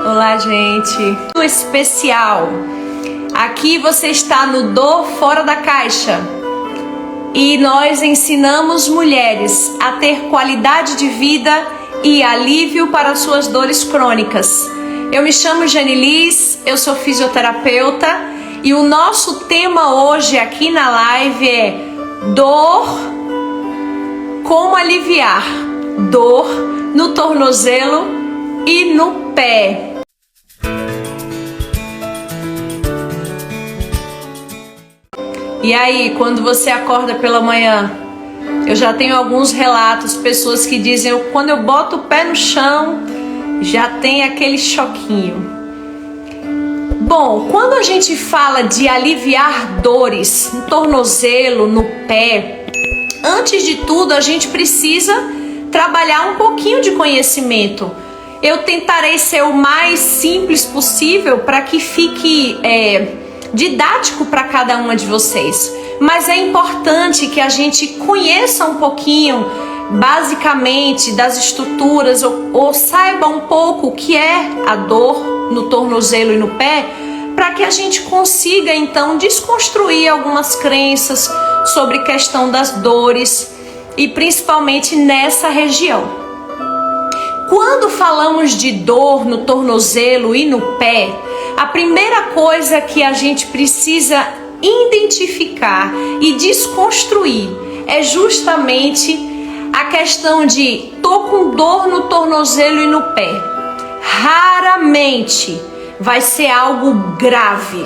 Olá, gente. Especial. Aqui você está no Dor Fora da Caixa. E nós ensinamos mulheres a ter qualidade de vida e alívio para suas dores crônicas. Eu me chamo Janilis, eu sou fisioterapeuta e o nosso tema hoje aqui na live é dor, como aliviar dor no tornozelo e no pé. E aí, quando você acorda pela manhã, eu já tenho alguns relatos, pessoas que dizem, quando eu boto o pé no chão, já tem aquele choquinho. Bom, quando a gente fala de aliviar dores no tornozelo, no pé, antes de tudo a gente precisa trabalhar um pouquinho de conhecimento. Eu tentarei ser o mais simples possível para que fique didático para cada uma de vocês. Mas é importante que a gente conheça um pouquinho, basicamente, das estruturas ou saiba um pouco o que é a dor no tornozelo e no pé, para que a gente consiga então desconstruir algumas crenças sobre questão das dores e principalmente nessa região. Quando falamos de dor no tornozelo e no pé, a primeira coisa que a gente precisa identificar e desconstruir é justamente a questão de tô com dor no tornozelo e no pé. Raramente vai ser algo grave.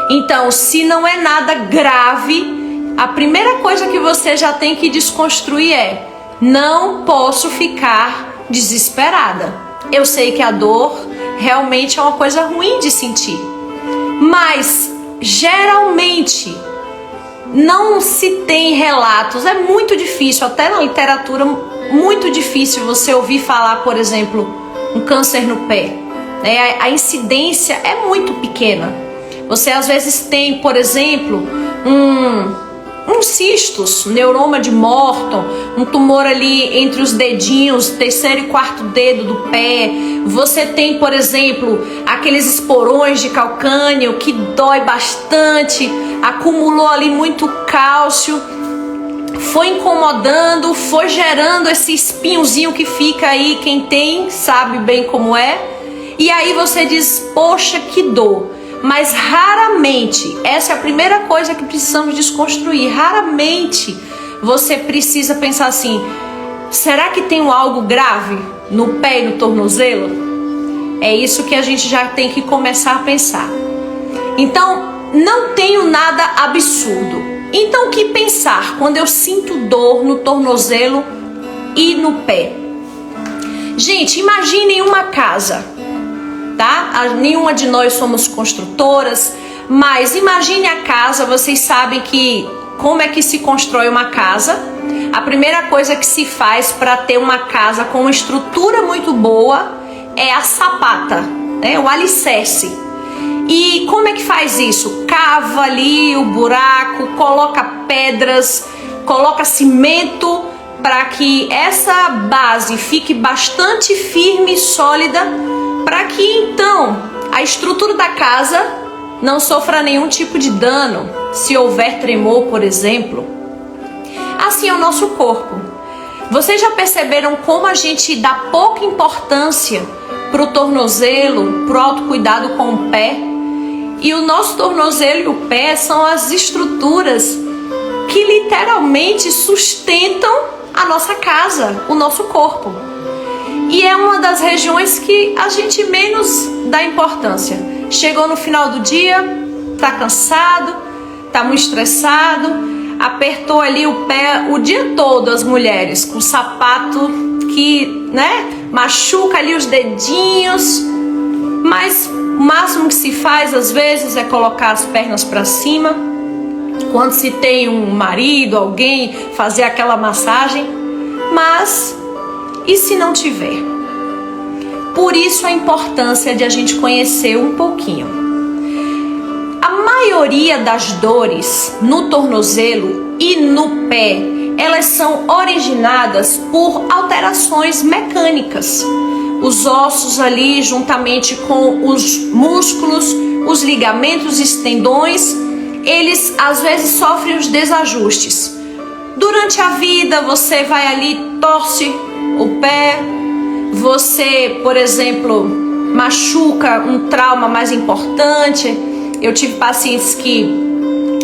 Então, se não é nada grave, a primeira coisa que você já tem que desconstruir é: não posso ficar desesperada. Eu sei que a dor realmente é uma coisa ruim de sentir, mas geralmente não se tem relatos, é muito difícil, até na literatura, muito difícil você ouvir falar, por exemplo, um câncer no pé. A incidência é muito pequena. Você às vezes tem, por exemplo, um cistos, neuroma de Morton, um tumor ali entre os dedinhos, terceiro e quarto dedo do pé. Você tem, por exemplo, aqueles esporões de calcânio que dói bastante, acumulou ali muito cálcio, foi incomodando, foi gerando esse espinhozinho que fica aí, quem tem sabe bem como é. E aí você diz, poxa, que dor. Mas raramente, essa é a primeira coisa que precisamos desconstruir, raramente você precisa pensar assim, será que tem algo grave no pé e no tornozelo? É isso que a gente já tem que começar a pensar. Então, não tenho nada absurdo. Então, o que pensar quando eu sinto dor no tornozelo e no pé? Gente, imaginem uma casa. Tá? Nenhuma de nós somos construtoras, mas imagine a casa. Vocês sabem que como é que se constrói uma casa? A primeira coisa que se faz para ter uma casa com uma estrutura muito boa é a sapata, né? O alicerce. E como é que faz isso? Cava ali o buraco, coloca pedras, coloca cimento para que essa base fique bastante firme e sólida, para que então a estrutura da casa não sofra nenhum tipo de dano, se houver tremor, por exemplo. Assim é o nosso corpo. Vocês já perceberam como a gente dá pouca importância para o tornozelo, para o autocuidado com o pé? E o nosso tornozelo e o pé são as estruturas que literalmente sustentam a nossa casa, o nosso corpo. E é uma das regiões que a gente menos dá importância. Chegou no final do dia, tá cansado, tá muito estressado, apertou ali o pé o dia todo, as mulheres, com sapato que, machuca ali os dedinhos. Mas o máximo que se faz às vezes é colocar as pernas para cima. Quando se tem um marido, alguém, fazer aquela massagem. Mas e se não tiver? Por isso a importância de a gente conhecer um pouquinho. A maioria das dores no tornozelo e no pé, elas são originadas por alterações mecânicas. os ossos ali juntamente com os músculos, os ligamentos e tendões, eles às vezes sofrem os desajustes. Durante a vida você vai ali, torce o pé, você, por exemplo, machuca um trauma mais importante. Eu tive pacientes que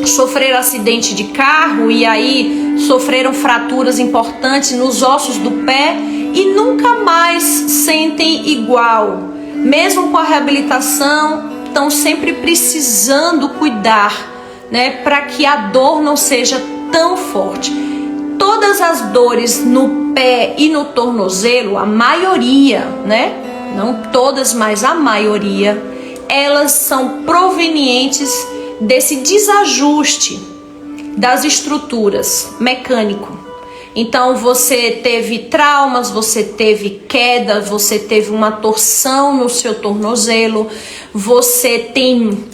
sofreram acidente de carro e aí sofreram fraturas importantes nos ossos do pé e nunca mais sentem igual. Mesmo com a reabilitação, estão sempre precisando cuidar, né, para que a dor não seja tão forte. Todas as dores no pé e no tornozelo, a maioria, né, não todas, mas a maioria, elas são provenientes desse desajuste das estruturas mecânico. Então você teve traumas, você teve queda, você teve uma torção no seu tornozelo, você tem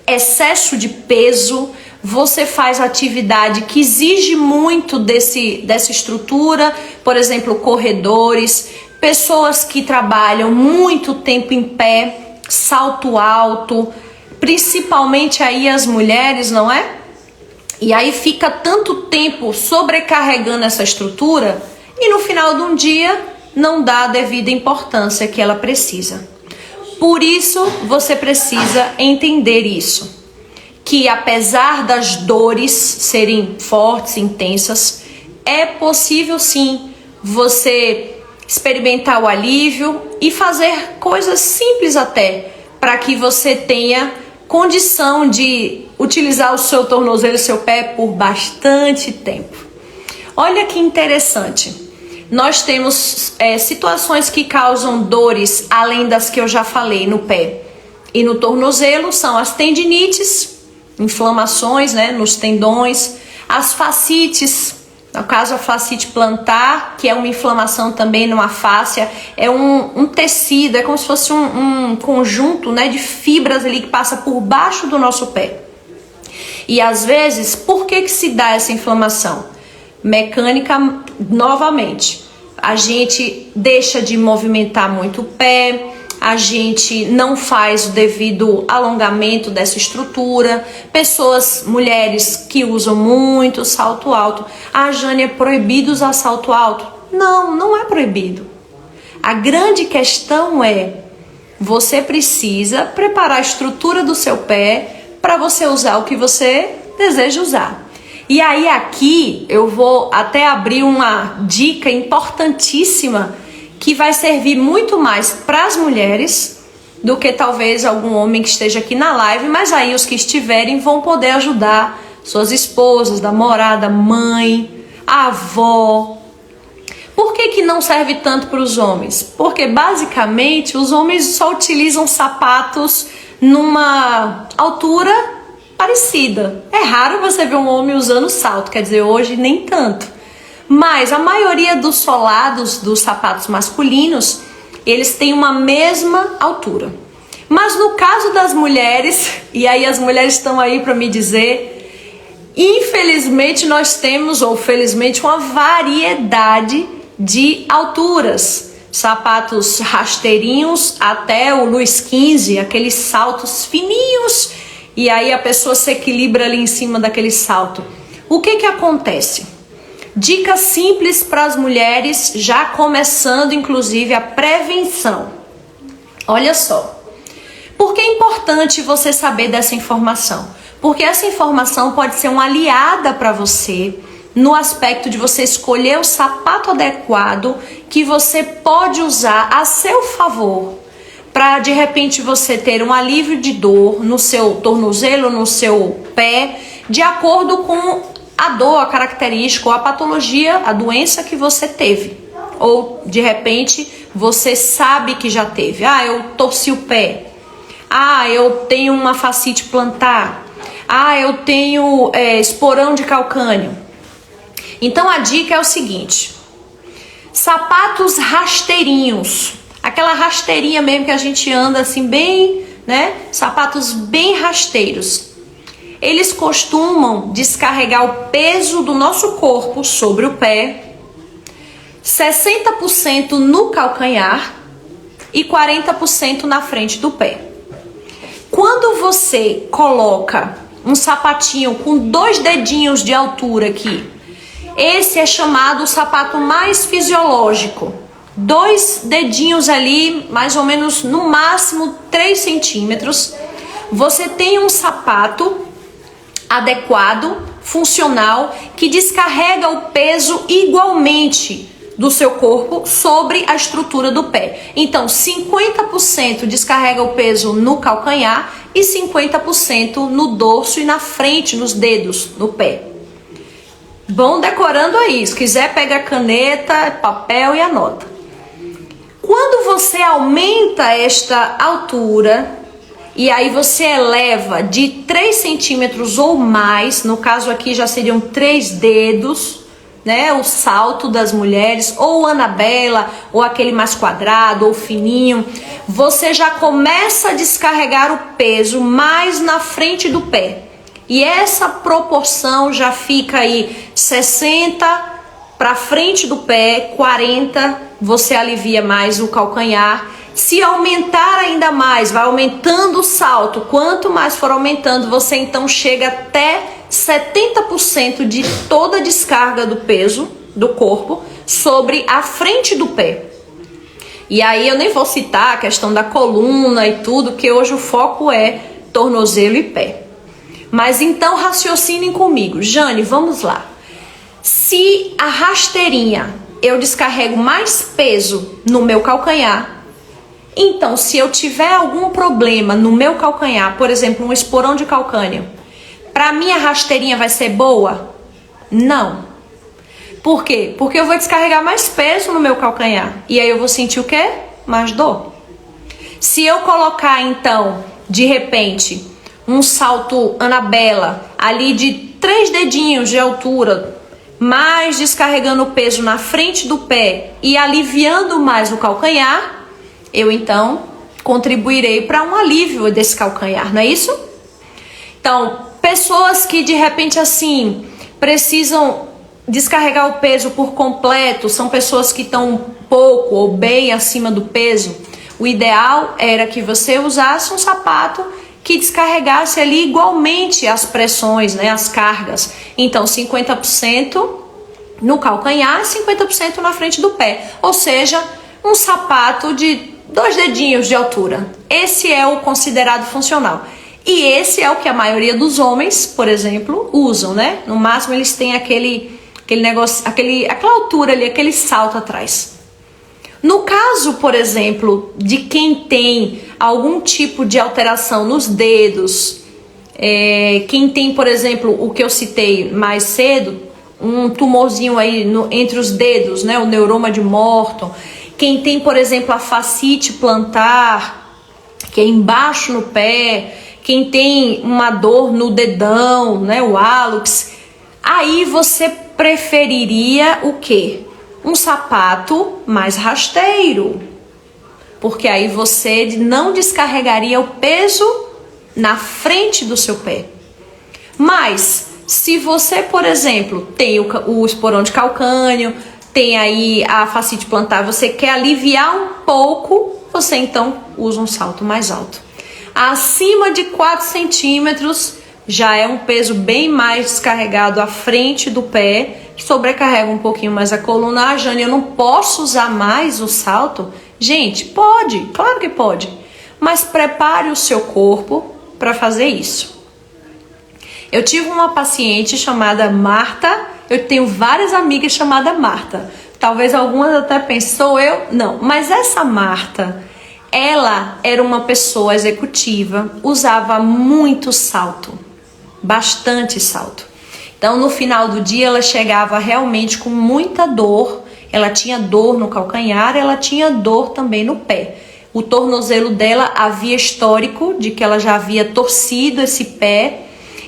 excesso de peso, você faz atividade que exige muito dessa estrutura, por exemplo, corredores, pessoas que trabalham muito tempo em pé, salto alto, principalmente aí as mulheres, não é? E aí fica tanto tempo sobrecarregando essa estrutura e no final de um dia não dá a devida importância que ela precisa. Por isso você precisa entender isso, que apesar das dores serem fortes, intensas, é possível sim você experimentar o alívio e fazer coisas simples até, para que você tenha condição de utilizar o seu tornozelo e o seu pé por bastante tempo. Olha que interessante. Nós temos situações que causam dores, além das que eu já falei no pé e no tornozelo, são as tendinites, inflamações, né, nos tendões, as fascites, no caso a fascite plantar, que é uma inflamação também numa fáscia, é um tecido, é como se fosse um conjunto, né, de fibras ali que passa por baixo do nosso pé. E às vezes, por que se dá essa inflamação? Mecânica, novamente, a gente deixa de movimentar muito o pé, a gente não faz o devido alongamento dessa estrutura, pessoas, mulheres que usam muito salto alto. Ah, Jane, é proibido usar salto alto? Não, não é proibido. A grande questão é, você precisa preparar a estrutura do seu pé para você usar o que você deseja usar. E aí aqui eu vou até abrir uma dica importantíssima que vai servir muito mais para as mulheres do que talvez algum homem que esteja aqui na live, mas aí os que estiverem vão poder ajudar suas esposas, namorada, mãe, avó. Por que não serve tanto para os homens? Porque basicamente os homens só utilizam sapatos numa altura parecida. É raro você ver um homem usando salto, quer dizer, hoje nem tanto. Mas a maioria dos solados dos sapatos masculinos, eles têm uma mesma altura. Mas no caso das mulheres, e aí as mulheres estão aí para me dizer, infelizmente nós temos, ou felizmente, uma variedade de alturas. Sapatos rasteirinhos até o Luiz XV, aqueles saltos fininhos, e aí a pessoa se equilibra ali em cima daquele salto. O que acontece? Dicas simples para as mulheres, já começando inclusive a prevenção. Olha só, por que é importante você saber dessa informação? Porque essa informação pode ser uma aliada para você no aspecto de você escolher o sapato adequado que você pode usar a seu favor, para de repente você ter um alívio de dor no seu tornozelo, no seu pé, de acordo com a dor, a característica ou a patologia, a doença que você teve. Ou de repente você sabe que já teve. Ah, eu torci o pé. Ah, eu tenho uma fascite plantar. Ah, eu tenho esporão de calcânio. Então a dica é o seguinte: sapatos rasteirinhos, aquela rasteirinha mesmo que a gente anda assim bem, né? Sapatos bem rasteiros. Eles costumam descarregar o peso do nosso corpo sobre o pé, 60% no calcanhar e 40% na frente do pé. Quando você coloca um sapatinho com 2 dedinhos de altura aqui, esse é chamado o sapato mais fisiológico. 2 dedinhos ali, mais ou menos no máximo 3 centímetros. Você tem um sapato adequado, funcional, que descarrega o peso igualmente do seu corpo sobre a estrutura do pé. Então, 50% descarrega o peso no calcanhar e 50% no dorso e na frente, nos dedos, no pé. Vão decorando aí. Se quiser, pega caneta, papel e anota. Quando você aumenta esta altura, e aí você eleva de 3 centímetros ou mais, no caso aqui já seriam 3 dedos, né? O salto das mulheres, ou Anabela, ou aquele mais quadrado, ou fininho. Você já começa a descarregar o peso mais na frente do pé. E essa proporção já fica aí 60 para frente do pé, 40 você alivia mais o calcanhar. Se aumentar ainda mais, vai aumentando o salto. Quanto mais for aumentando, você então chega até 70% de toda a descarga do peso do corpo sobre a frente do pé. E aí eu nem vou citar a questão da coluna e tudo, que hoje o foco é tornozelo e pé. Mas então raciocinem comigo. Jane, vamos lá. Se a rasteirinha eu descarrego mais peso no meu calcanhar, então se eu tiver algum problema no meu calcanhar, por exemplo, um esporão de calcânio, para mim a rasteirinha vai ser boa? Não. Por quê? Porque eu vou descarregar mais peso no meu calcanhar. E aí eu vou sentir o quê? Mais dor. Se eu colocar então, de repente, um salto Anabela ali de 3 dedinhos de altura, mais descarregando o peso na frente do pé e aliviando mais o calcanhar, eu então contribuirei para um alívio desse calcanhar, não é isso? Então, pessoas que de repente assim precisam descarregar o peso por completo, são pessoas que estão um pouco ou bem acima do peso, o ideal era que você usasse um sapato que descarregasse ali igualmente as pressões, né, as cargas. Então 50% no calcanhar, 50% na frente do pé. Ou seja, um sapato de 2 dedinhos de altura. Esse é o considerado funcional. E esse é o que a maioria dos homens, por exemplo, usam, né? No máximo eles têm aquele negócio, aquela altura ali, aquele salto atrás. No caso, por exemplo, de quem tem algum tipo de alteração nos dedos, quem tem, por exemplo, o que eu citei mais cedo, um tumorzinho aí entre os dedos, né, o neuroma de Morton, quem tem, por exemplo, a fascite plantar, que é embaixo no pé, quem tem uma dor no dedão, né, o hálux, aí você preferiria o quê? Um sapato mais rasteiro, porque aí você não descarregaria o peso na frente do seu pé. Mas se você, por exemplo, tem o esporão de calcânio, tem aí a fascite plantar, você quer aliviar um pouco, você então usa um salto mais alto. Acima de 4 centímetros já é um peso bem mais descarregado à frente do pé, que sobrecarrega um pouquinho mais a coluna. Ah, Jane, eu não posso usar mais o salto? Gente, pode, claro que pode. Mas prepare o seu corpo para fazer isso. Eu tive uma paciente chamada Marta, eu tenho várias amigas chamadas Marta. Talvez algumas até pensem, sou eu? Não, mas essa Marta, ela era uma pessoa executiva, usava muito salto, bastante salto. Então, no final do dia, ela chegava realmente com muita dor. Ela tinha dor no calcanhar, ela tinha dor também no pé. O tornozelo dela havia histórico de que ela já havia torcido esse pé.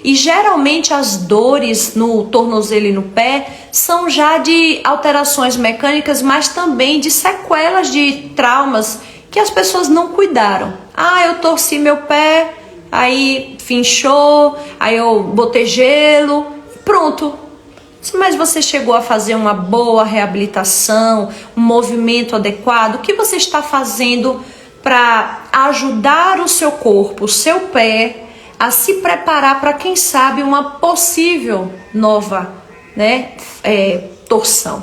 E geralmente as dores no tornozelo e no pé são já de alterações mecânicas, mas também de sequelas de traumas que as pessoas não cuidaram. Ah, eu torci meu pé, aí finchou, aí eu botei gelo. Pronto, Mas você chegou a fazer uma boa reabilitação, um movimento adequado? O que você está fazendo para ajudar o seu corpo, o seu pé, a se preparar para, quem sabe, uma possível nova, torção?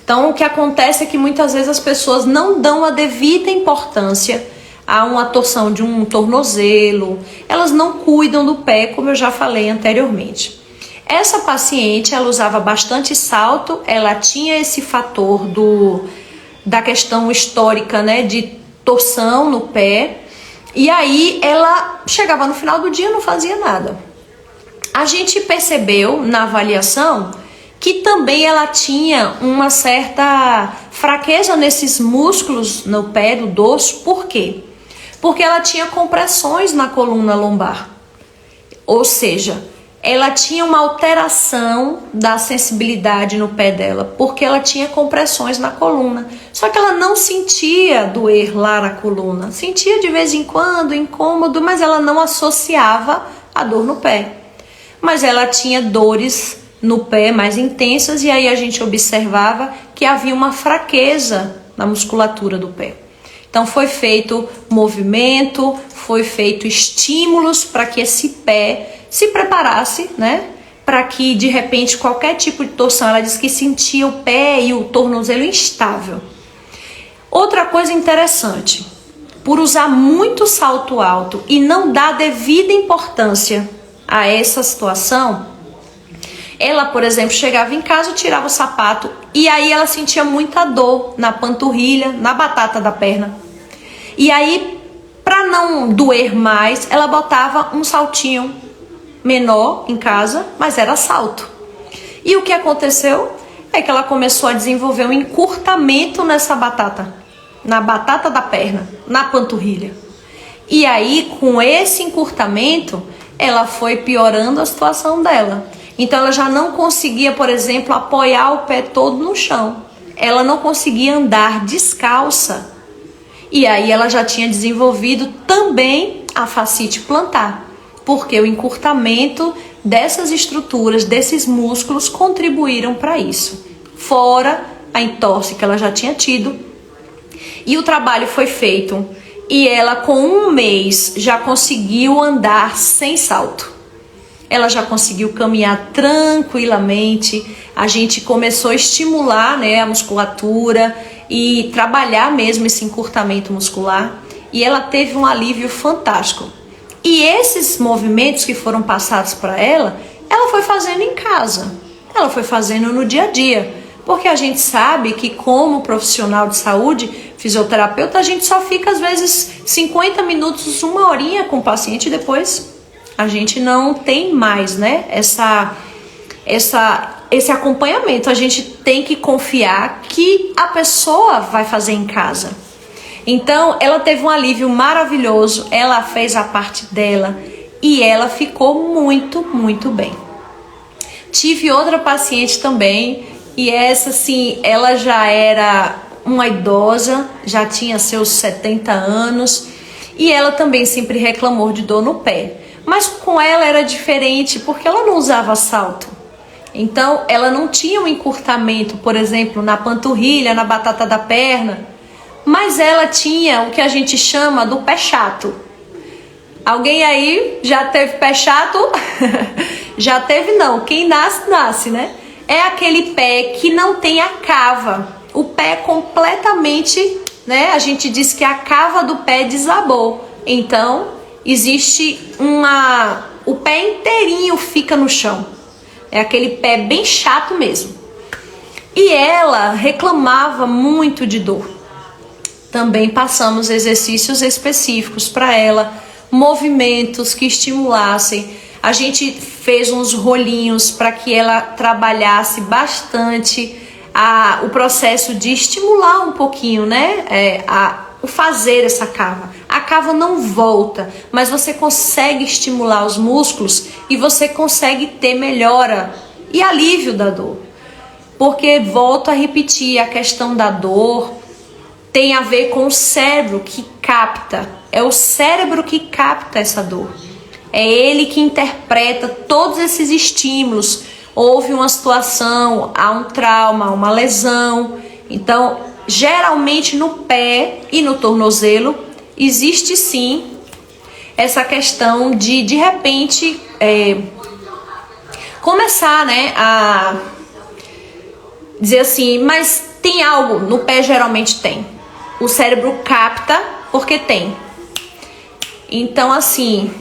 Então, o que acontece é que muitas vezes as pessoas não dão a devida importância a uma torção de um tornozelo, elas não cuidam do pé, como eu já falei anteriormente. Essa paciente, ela usava bastante salto, ela tinha esse fator da questão histórica, de torção no pé, e aí ela chegava no final do dia e não fazia nada. A gente percebeu na avaliação que também ela tinha uma certa fraqueza nesses músculos no pé do dorso. Por quê? Porque ela tinha compressões na coluna lombar, ou seja, ela tinha uma alteração da sensibilidade no pé dela, porque ela tinha compressões na coluna. Só que ela não sentia doer lá na coluna, sentia de vez em quando incômodo, mas ela não associava a dor no pé. Mas ela tinha dores no pé mais intensas, e aí a gente observava que havia uma fraqueza na musculatura do pé. Então foi feito movimento, foi feito estímulos para que esse pé se preparasse, para que de repente qualquer tipo de torção, ela disse que sentia o pé e o tornozelo instável. Outra coisa interessante, por usar muito salto alto e não dar devida importância a essa situação, ela, por exemplo, chegava em casa, tirava o sapato e aí ela sentia muita dor na panturrilha, na batata da perna. E aí, para não doer mais, ela botava um saltinho menor em casa, mas era salto. E o que aconteceu é que ela começou a desenvolver um encurtamento nessa batata, na batata da perna, na panturrilha. E aí, com esse encurtamento, ela foi piorando a situação dela. Então ela já não conseguia, por exemplo, apoiar o pé todo no chão. Ela não conseguia andar descalça. E aí ela já tinha desenvolvido também a fascite plantar, porque o encurtamento dessas estruturas, desses músculos, contribuíram para isso. Fora a entorse que ela já tinha tido. E o trabalho foi feito e ela, com 1 mês, já conseguiu andar sem salto. Ela já conseguiu caminhar tranquilamente. A gente começou a estimular, a musculatura e trabalhar mesmo esse encurtamento muscular. E ela teve um alívio fantástico. E esses movimentos que foram passados para ela, ela foi fazendo em casa. Ela foi fazendo no dia a dia. Porque a gente sabe que, como profissional de saúde, fisioterapeuta, a gente só fica às vezes 50 minutos, 1 horinha com o paciente e depois a gente não tem mais, esse acompanhamento. A gente tem que confiar que a pessoa vai fazer em casa. Então, ela teve um alívio maravilhoso, ela fez a parte dela e ela ficou muito, muito bem. Tive outra paciente também, e essa, sim, ela já era uma idosa, já tinha seus 70 anos, e ela também sempre reclamou de dor no pé. Mas com ela era diferente, porque ela não usava salto. Então, ela não tinha um encurtamento, por exemplo, na panturrilha, na batata da perna, mas ela tinha o que a gente chama do pé chato. Alguém aí já teve pé chato? Já teve não, quem nasce, nasce, É aquele pé que não tem a cava, o pé completamente, a gente diz que a cava do pé desabou. Então, existe o pé inteirinho fica no chão. É aquele pé bem chato mesmo. E ela reclamava muito de dor. Também passamos exercícios específicos para ela, movimentos que estimulassem. A gente fez uns rolinhos para que ela trabalhasse bastante o processo de estimular um pouquinho, o fazer essa cava. A cava não volta, mas você consegue estimular os músculos e você consegue ter melhora e alívio da dor. Porque, volto a repetir, a questão da dor tem a ver com o cérebro que capta. É o cérebro que capta essa dor. É ele que interpreta todos esses estímulos, houve uma situação, há um trauma, uma lesão. Então, geralmente no pé e no tornozelo existe sim essa questão de repente começar, né, a dizer assim, mas tem algo no pé, geralmente tem. O cérebro capta porque tem. Então, assim,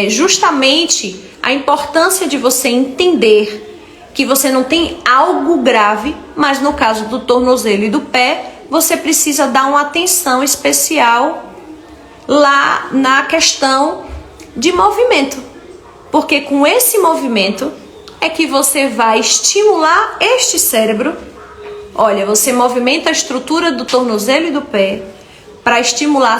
justamente a importância de você entender que você não tem algo grave, mas no caso do tornozelo e do pé, você precisa dar uma atenção especial lá na questão de movimento. Porque com esse movimento é que você vai estimular este cérebro. Olha, você movimenta a estrutura do tornozelo e do pé para estimular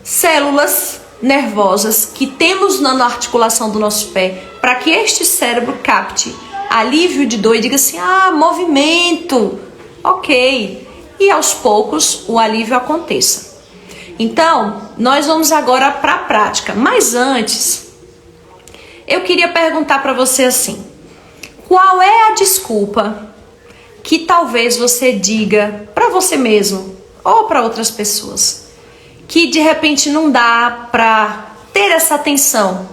células nervosas que temos na articulação do nosso pé, para que este cérebro capte alívio de dor e diga assim, movimento, ok, e aos poucos o alívio aconteça. Então, nós vamos agora para a prática, mas antes, eu queria perguntar para você assim, qual é a desculpa que talvez você diga para você mesmo ou para outras pessoas, que de repente não dá para ter essa atenção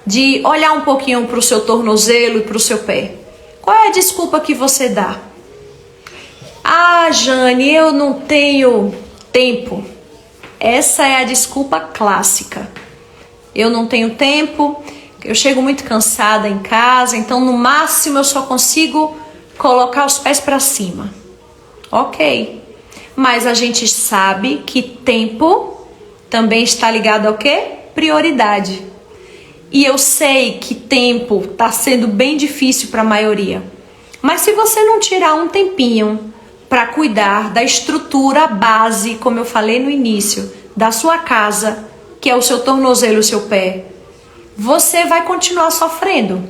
de olhar um pouquinho para o seu tornozelo e para o seu pé? Qual é a desculpa que você dá? Jane, eu não tenho tempo. Essa é a desculpa clássica. Eu não tenho tempo, eu chego muito cansada em casa, então no máximo eu só consigo colocar os pés para cima. Ok. Mas a gente sabe que tempo também está ligado ao quê? Prioridade. E eu sei que tempo está sendo bem difícil para a maioria. Mas se você não tirar um tempinho para cuidar da estrutura base, como eu falei no início, da sua casa, que é o seu tornozelo e o seu pé, você vai continuar sofrendo.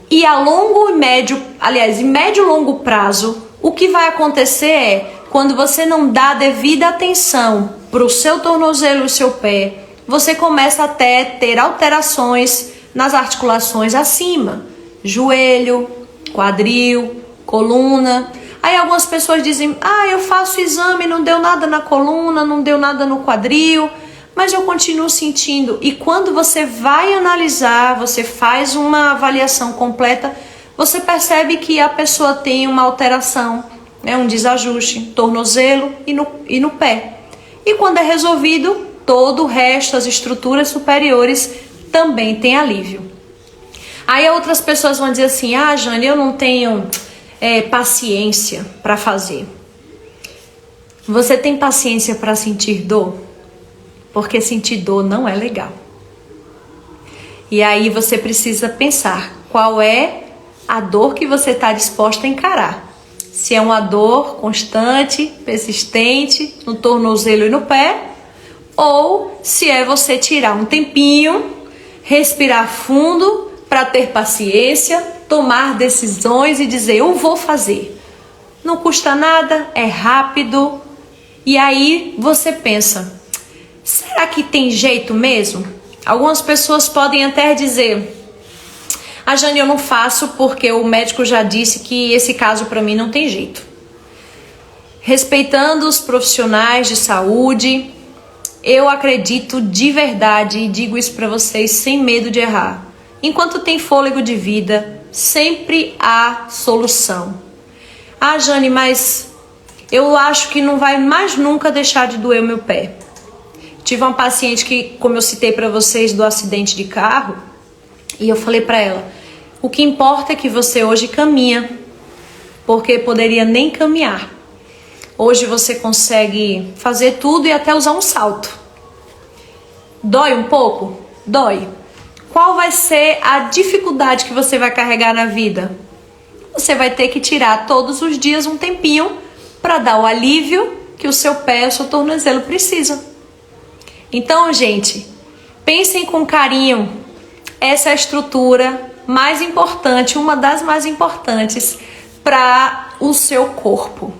E a longo e médio, aliás, em médio e longo prazo, o que vai acontecer é, quando você não dá devida atenção para o seu tornozelo e o seu pé, você começa até a ter alterações nas articulações acima, joelho, quadril, coluna. Aí algumas pessoas dizem, eu faço exame, não deu nada na coluna, não deu nada no quadril, mas eu continuo sentindo. E quando você vai analisar, você faz uma avaliação completa, você percebe que a pessoa tem uma alteração, um desajuste, tornozelo e no pé. E quando é resolvido, todo o resto, as estruturas superiores, também tem alívio. Aí outras pessoas vão dizer assim, Jane, eu não tenho paciência para fazer. Você tem paciência para sentir dor? Porque sentir dor não é legal. E aí você precisa pensar qual é a dor que você está disposta a encarar. Se é uma dor constante, persistente, no tornozelo e no pé, ou se é você tirar um tempinho, respirar fundo para ter paciência, tomar decisões e dizer, eu vou fazer. Não custa nada, é rápido. E aí você pensa, será que tem jeito mesmo? Algumas pessoas podem até dizer, Jane, eu não faço porque o médico já disse que esse caso para mim não tem jeito. Respeitando os profissionais de saúde, eu acredito de verdade e digo isso para vocês sem medo de errar. Enquanto tem fôlego de vida, sempre há solução. Jane, mas eu acho que não vai mais nunca deixar de doer o meu pé. Tive uma paciente que, como eu citei para vocês, do acidente de carro, e eu falei para ela, o que importa é que você hoje caminha, porque poderia nem caminhar. Hoje você consegue fazer tudo e até usar um salto. Dói um pouco? Dói. Qual vai ser a dificuldade que você vai carregar na vida? Você vai ter que tirar todos os dias um tempinho para dar o alívio que o seu pé, o seu tornozelo precisa. Então, gente, pensem com carinho. Essa é a estrutura mais importante, uma das mais importantes para o seu corpo.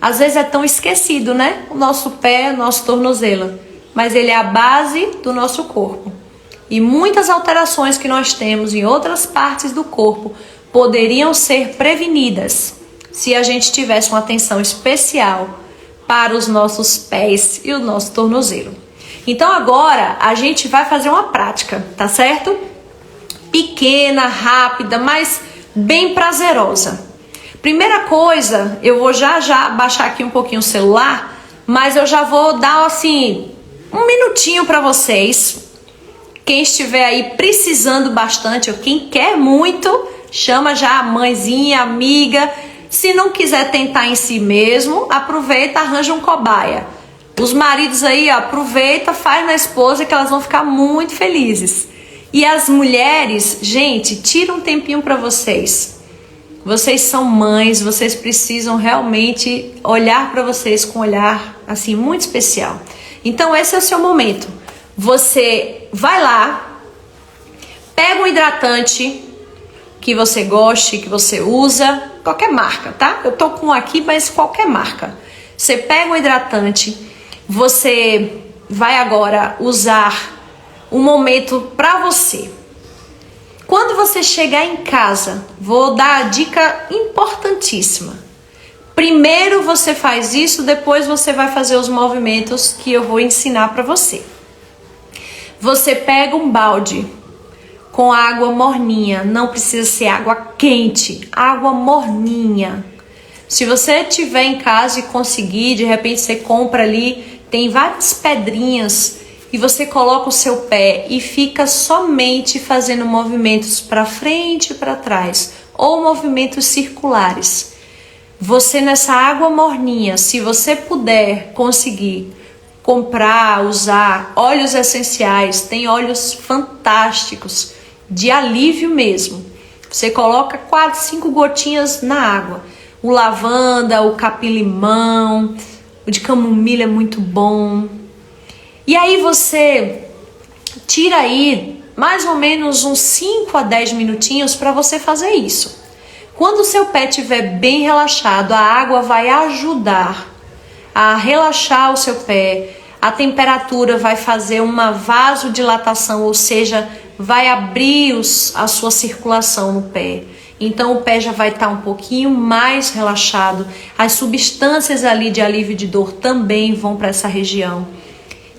Às vezes é tão esquecido, né? O nosso pé, o nosso tornozelo. Mas ele é a base do nosso corpo. E muitas alterações que nós temos em outras partes do corpo poderiam ser prevenidas se a gente tivesse uma atenção especial para os nossos pés e o nosso tornozelo. Então agora a gente vai fazer uma prática, tá certo? Pequena, rápida, mas bem prazerosa. Primeira coisa, eu vou já baixar aqui um pouquinho o celular, mas eu já vou dar assim um minutinho para vocês. Quem estiver aí precisando bastante ou quem quer muito, chama já a mãezinha, amiga. Se não quiser tentar em si mesmo, aproveita, arranja um cobaia. Os maridos aí, ó, aproveita, faz na esposa que elas vão ficar muito felizes. E as mulheres, gente, tira um tempinho para vocês. Vocês são mães, vocês precisam realmente olhar para vocês com um olhar assim muito especial. Então esse é o seu momento. Você vai lá, pega um hidratante que você goste, que você usa, qualquer marca, tá? Eu tô com um aqui, mas qualquer marca. Você pega um hidratante, você vai agora usar um momento para você. Quando você chegar em casa, vou dar a dica importantíssima. Primeiro você faz isso, depois você vai fazer os movimentos que eu vou ensinar para você. Você pega um balde com água morninha, não precisa ser água quente, água morninha. Se você tiver em casa e conseguir, de repente você compra ali, tem várias pedrinhas e você coloca o seu pé e fica somente fazendo movimentos para frente e para trás ou movimentos circulares. Você nessa água morninha, se você puder conseguir comprar, usar óleos essenciais, tem óleos fantásticos de alívio mesmo. Você coloca 4, 5 gotinhas na água. O lavanda, o capim-limão, o de camomila é muito bom. E aí você tira aí mais ou menos uns 5 a 10 minutinhos para você fazer isso. Quando o seu pé estiver bem relaxado, a água vai ajudar a relaxar o seu pé. A temperatura vai fazer uma vasodilatação, ou seja, vai abrir a sua circulação no pé. Então o pé já vai estar um pouquinho mais relaxado. As substâncias ali de alívio de dor também vão para essa região.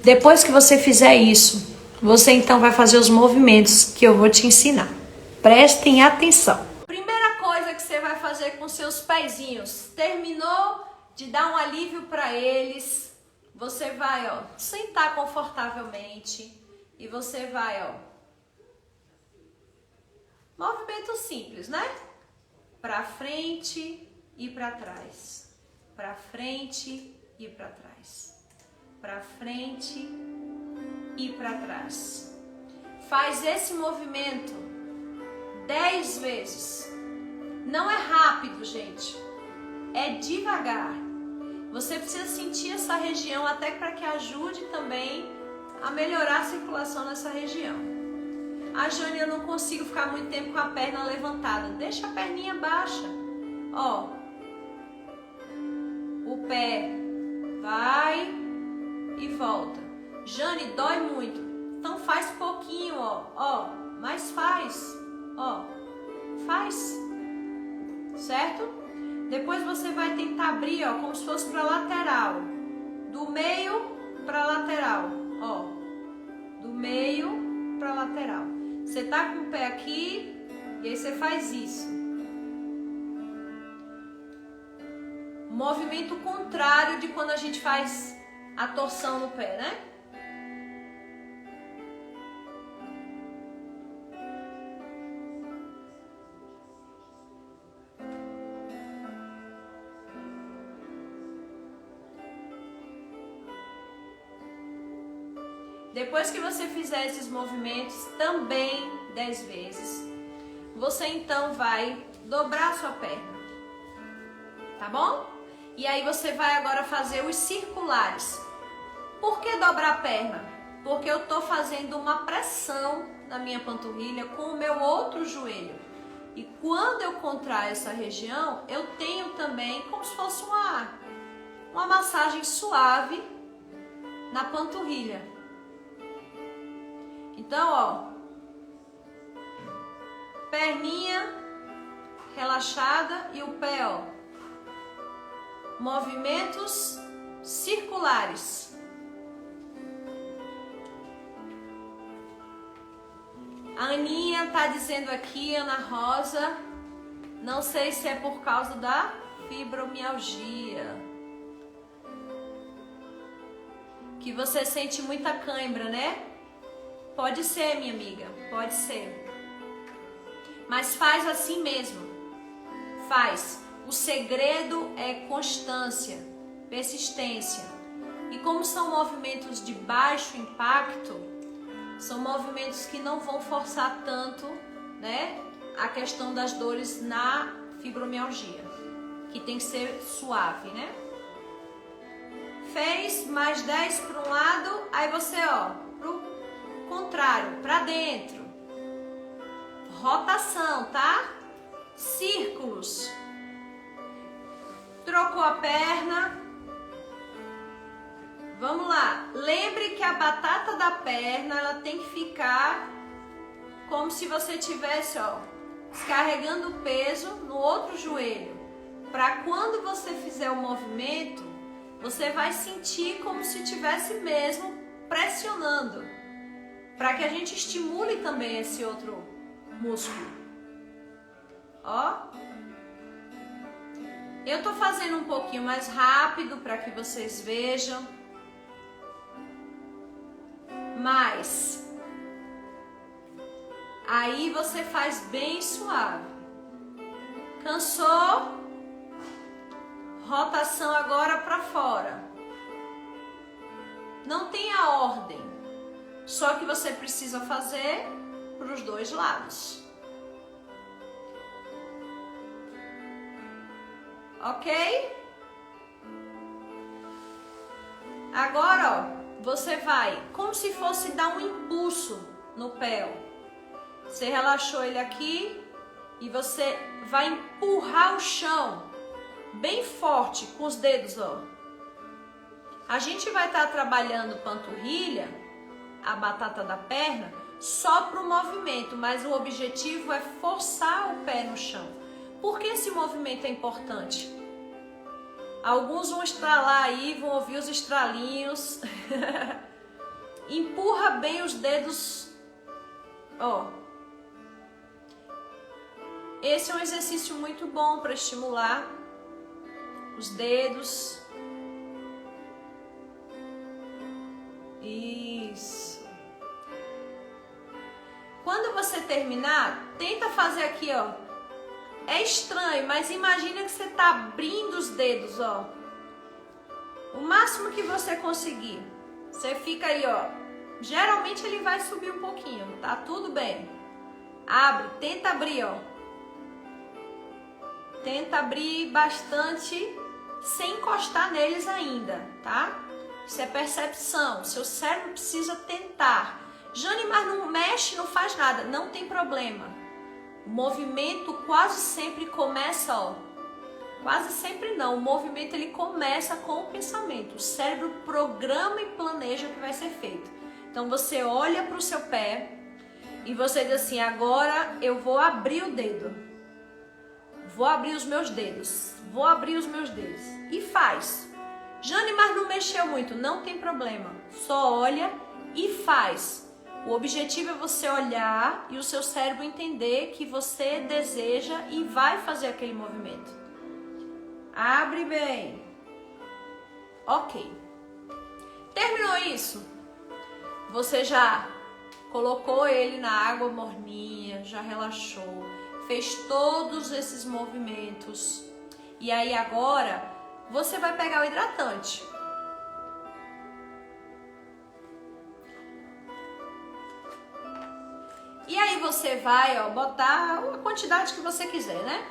Depois que você fizer isso, você então vai fazer os movimentos que eu vou te ensinar. Prestem atenção. Primeira coisa que você vai fazer com seus pezinhos, terminou de dar um alívio para eles, você vai, ó, sentar confortavelmente e você vai, ó, movimento simples, né? Para frente e para trás, para frente e para trás, para frente e para trás. Faz esse movimento 10 vezes. Não é rápido, gente. É devagar. Você precisa sentir essa região até para que ajude também a melhorar a circulação nessa região. A Jane, eu não consigo ficar muito tempo com a perna levantada. Deixa a perninha baixa. Ó. O pé vai e volta. Jane, dói muito. Então faz pouquinho, ó. Ó, mas faz. Ó. Faz. Certo? Depois você vai tentar abrir, ó, como se fosse para lateral. Do meio para lateral, ó. Do meio para lateral. Você tá com o pé aqui e aí você faz isso. Movimento contrário de quando a gente faz a torção no pé, né? Depois que você fizer esses movimentos também 10 vezes, você então vai dobrar a sua perna, tá bom? E aí você vai agora fazer os circulares. Por que dobrar a perna? Porque eu tô fazendo uma pressão na minha panturrilha com o meu outro joelho. E quando eu contraio essa região, eu tenho também como se fosse uma massagem suave na panturrilha. Então, ó, perninha relaxada e o pé, ó, movimentos circulares. A Aninha tá dizendo aqui, Ana Rosa, não sei se é por causa da fibromialgia, que você sente muita cãibra, né? Pode ser, minha amiga, pode ser. Mas faz assim mesmo. Faz. O segredo é constância, persistência. E como são movimentos de baixo impacto, são movimentos que não vão forçar tanto, né, a questão das dores na fibromialgia, que tem que ser suave, né? Fez mais 10 para um lado, aí você, ó, pro contrário, para dentro. Rotação, tá? Círculos. Trocou a perna. Vamos lá. Lembre que a batata da perna, ela tem que ficar como se você tivesse, ó, descarregando o peso no outro joelho. Para quando você fizer o movimento, você vai sentir como se tivesse mesmo pressionando. Para que a gente estimule também esse outro músculo. Ó. Eu tô fazendo um pouquinho mais rápido para que vocês vejam. Mas aí você faz bem suave. Cansou? Rotação agora para fora. Não tem a ordem. Só que você precisa fazer para os dois lados. Ok? Agora, ó, você vai como se fosse dar um impulso no pé. Ó. Você relaxou ele aqui e você vai empurrar o chão bem forte com os dedos, ó. A gente vai estar trabalhando panturrilha, a batata da perna, só para o movimento, mas o objetivo é forçar o pé no chão. Por que esse movimento é importante? Alguns vão estralar aí, vão ouvir os estralinhos. Empurra bem os dedos. Ó. Esse é um exercício muito bom para estimular os dedos. Isso. Quando você terminar, tenta fazer aqui, ó. É estranho, mas imagina que você está abrindo os dedos, ó. O máximo que você conseguir. Você fica aí, ó. Geralmente ele vai subir um pouquinho, tá tudo bem. Abre, tenta abrir, ó. Tenta abrir bastante sem encostar neles ainda, tá? Isso é percepção. Seu cérebro precisa tentar. Jane, mas não mexe, não faz nada. Não tem problema. O movimento quase sempre começa, ó. Quase sempre não. O movimento ele começa com o pensamento. O cérebro programa e planeja o que vai ser feito. Então você olha para o seu pé e você diz assim: agora eu vou abrir o dedo. Vou abrir os meus dedos. Vou abrir os meus dedos. E faz. Jane, mas não mexeu muito. Não tem problema. Só olha e faz. O objetivo é você olhar e o seu cérebro entender que você deseja e vai fazer aquele movimento. Abre bem. Ok. Terminou isso? Você já colocou ele na água morninha, já relaxou, fez todos esses movimentos. E aí agora você vai pegar o hidratante. E aí você vai, ó, botar a quantidade que você quiser, né?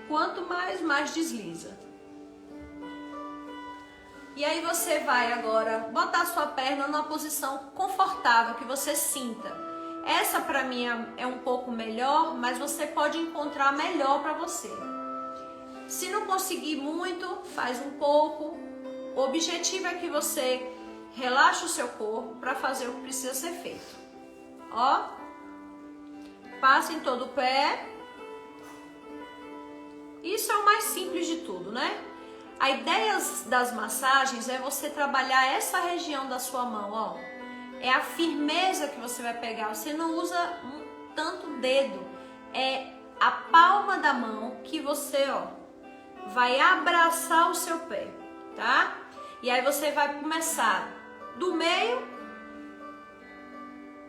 Quanto mais desliza. E aí você vai agora botar a sua perna numa posição confortável, que você sinta. Essa pra mim é um pouco melhor, mas você pode encontrar melhor pra você. Se não conseguir muito, faz um pouco. O objetivo é que você Relaxa o seu corpo para fazer o que precisa ser feito. Ó, passa em todo o pé. Isso é o mais simples de tudo, né? A ideia das massagens é você trabalhar essa região da sua mão, ó. É a firmeza que você vai pegar. Você não usa tanto o dedo. É a palma da mão que você, ó, vai abraçar o seu pé, tá? E aí você vai começar do meio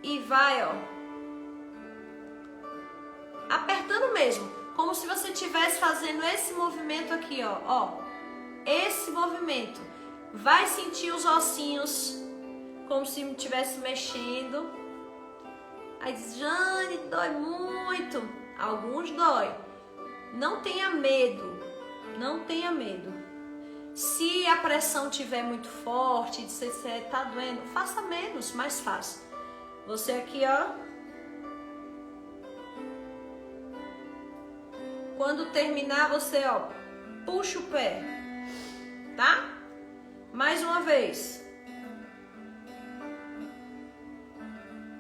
e vai, ó, apertando mesmo, como se você estivesse fazendo esse movimento aqui, ó, esse movimento. Vai sentir os ossinhos como se estivesse mexendo. Aí diz, Jane, dói muito. Alguns dói. Não tenha medo, não tenha medo. Se a pressão estiver muito forte, se você tá doendo, faça menos, mais fácil. Você aqui, ó. Quando terminar, você, ó, puxa o pé, tá? Mais uma vez.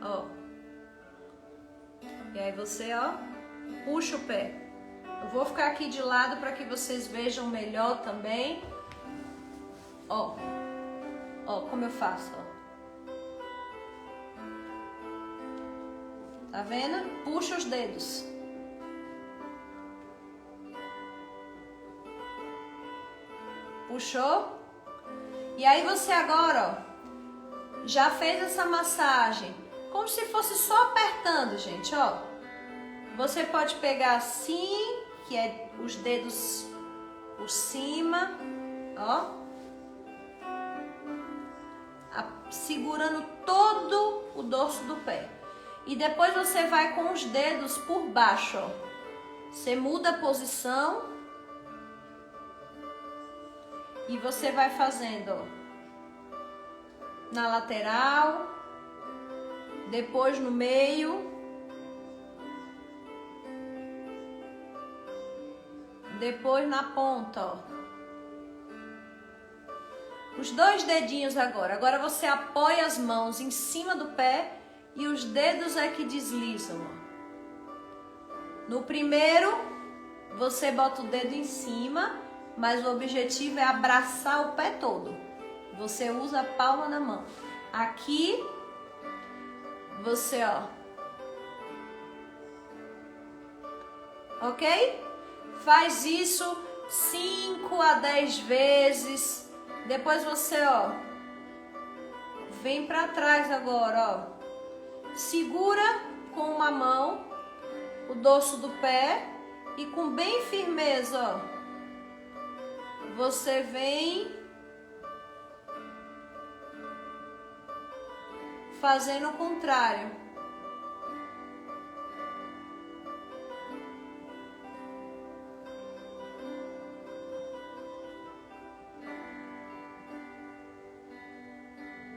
Ó. E aí você, ó, puxa o pé. Eu vou ficar aqui de lado para que vocês vejam melhor também. Ó. Ó, como eu faço, ó. Tá vendo? Puxa os dedos. Puxou? E aí você agora, ó, já fez essa massagem, como se fosse só apertando, gente, ó. Você pode pegar assim, que é os dedos por cima, ó. Segurando todo o dorso do pé. E depois você vai com os dedos por baixo, ó. Você muda a posição. E você vai fazendo, ó, na lateral, depois no meio, depois na ponta, ó. Os dois dedinhos agora. Agora você apoia as mãos em cima do pé e os dedos é que deslizam, ó. No primeiro, você bota o dedo em cima, mas o objetivo é abraçar o pé todo. Você usa a palma da mão. Aqui, você, ó. Ok? Faz isso 5 a 10 vezes. Depois você, ó, vem pra trás agora, ó. Segura com uma mão o dorso do pé e com bem firmeza, ó. Você vem fazendo o contrário.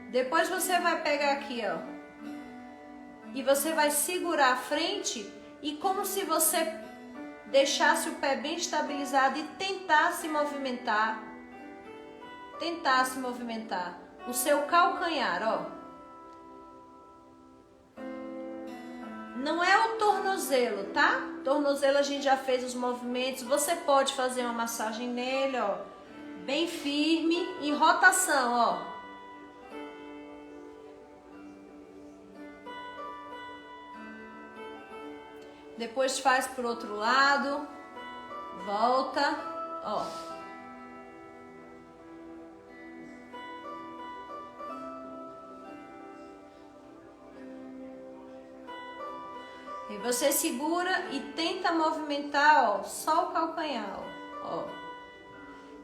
Depois você vai pegar aqui, ó, e você vai segurar a frente e como se você deixasse o pé bem estabilizado e tentasse movimentar. Tentasse movimentar o seu calcanhar, ó. Não é o tornozelo, tá? Tornozelo a gente já fez os movimentos. Você pode fazer uma massagem nele, ó, bem firme, em rotação, ó. Depois faz pro outro lado, volta, ó. E você segura e tenta movimentar, ó, só o calcanhar, ó.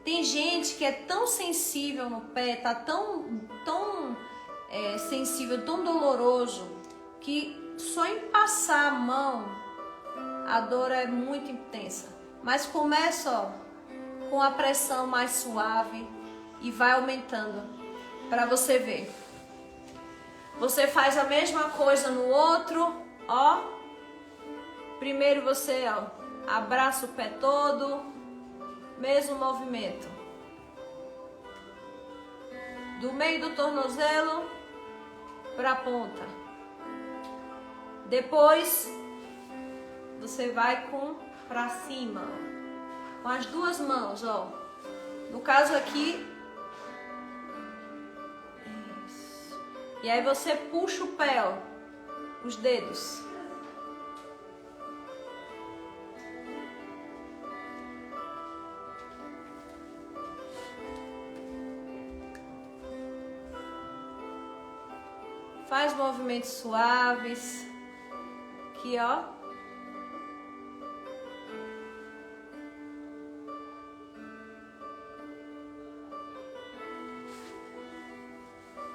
Tem gente que é tão sensível no pé, tá tão sensível, tão doloroso, que só em passar a mão a dor é muito intensa. Mas começa, ó, com a pressão mais suave e vai aumentando para você ver. Você faz a mesma coisa no outro, ó. Primeiro você, ó, abraça o pé todo, mesmo movimento. do meio do tornozelo para a ponta. Depois você vai para cima, ó, com as duas mãos, ó. No caso aqui, isso. E aí você puxa o pé, ó, os dedos. Faz movimentos suaves. Aqui, ó.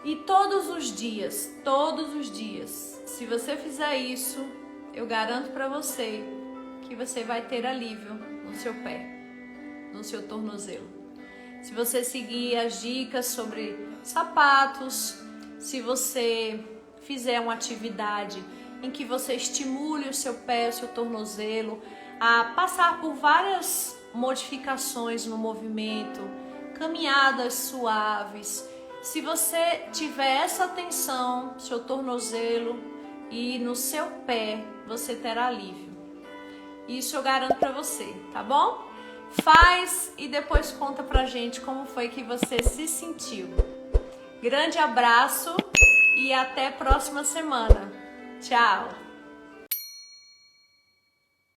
E todos os dias, se você fizer isso, eu garanto para você que você vai ter alívio no seu pé, no seu tornozelo. Se você seguir as dicas sobre sapatos, se você fizer uma atividade em que você estimule o seu pé, o seu tornozelo, a passar por várias modificações no movimento, caminhadas suaves. Se você tiver essa atenção no seu tornozelo e no seu pé, você terá alívio. Isso eu garanto para você, tá bom? Faz e depois conta pra gente como foi que você se sentiu. Grande abraço e até a próxima semana. Tchau!